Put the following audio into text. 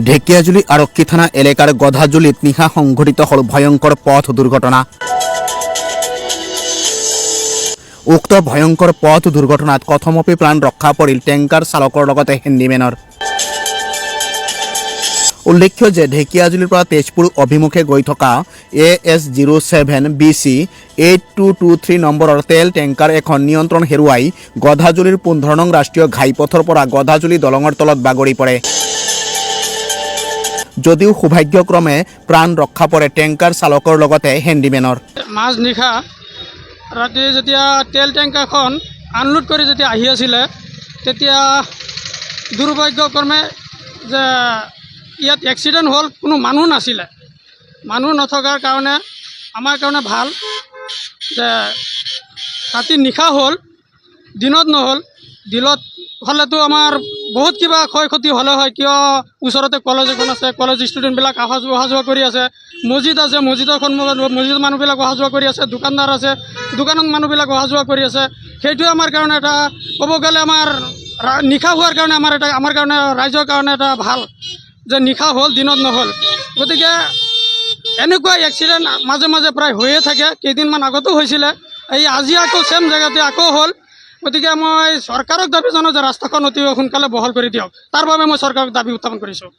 ঢেকিয়াজুলি আৰক্ষী থানা এলেকাৰ গধাজুলিত নিশা সংঘটিত হল ভয়ংকৰ পথ দুৰ্ঘটনা। উক্ত ভয়ংকৰ পথ দুৰ্ঘটনাত কথমপি প্ৰাণ ৰক্ষা পৰিল টেংকাৰ চালকৰ লগতে হেণ্ডিমেনৰ। উল্লেখ্য যে ঢেকিয়াজুলিৰ পৰা তেজপুৰ অভিমুখে গৈ থকা AS07 BC 8223 নম্বৰৰ তেল টেংকাৰ এখন নিয়ন্ত্ৰণ হেৰুৱাই গধাজুলিৰ 15 নং ৰাষ্ট্ৰীয় ঘাইপথৰ পৰা গধাজুলি দলঙৰ তলত বাগৰি পৰে। যদিও সৌভাগ্যক্ৰমে প্ৰাণ ৰক্ষা পৰে টেংকাৰ চালকৰ লগতে হেণ্ডিমেনৰ। মাজ নিশা ৰাতি যেতিয়া তেল টেংকাৰখন আনলোড কৰি যেতিয়া আহি আছিলে তেতিয়া দুৰ্ভাগ্যক্ৰমে যে ইয়াত এক্সিডেণ্ট হ'ল, কোনো মানুহ নাছিলে। মানুহ নথকাৰ কাৰণে আমাৰ কাৰণে ভাল যে ৰাতি নিশা হ'ল, দিনত নহ'ল। দিনত হ'লেতো আমাৰ বহুত কিবা ক্ষয় ক্ষতি হ'লে হয়, কিয় ওচৰতে কলেজ এখন আছে, কলেজ ষ্টুডেণ্টবিলাক অহা যোৱা কৰি আছে, মছজিদ আছে, মছজিদৰ সন্মুখত মছজিদৰ মানুহবিলাক অহা যোৱা কৰি আছে, দোকানদাৰ আছে, দোকানত মানুহবিলাক অহা যোৱা কৰি আছে। সেইটোৱে আমাৰ কাৰণে এটা ক'ব গ'লে আমাৰ নিশা হোৱাৰ কাৰণে আমাৰ কাৰণে ৰাইজৰ কাৰণে এটা ভাল যে নিশা হ'ল, দিনত নহ'ল। গতিকে এনেকুৱা এক্সিডেণ্ট মাজে মাজে প্ৰায় হৈয়ে থাকে। কেইদিনমান আগতো হৈছিলে, এই আজি আকৌ ছেম জেগাতে আকৌ হ'ল। গতিকে মই চৰকাৰক দাবী জনাওঁ যে ৰাস্তাখন অতি সোনকালে বহল কৰি দিয়ক। তাৰ বাবে মই চৰকাৰক দাবী উত্থাপন কৰিছোঁ।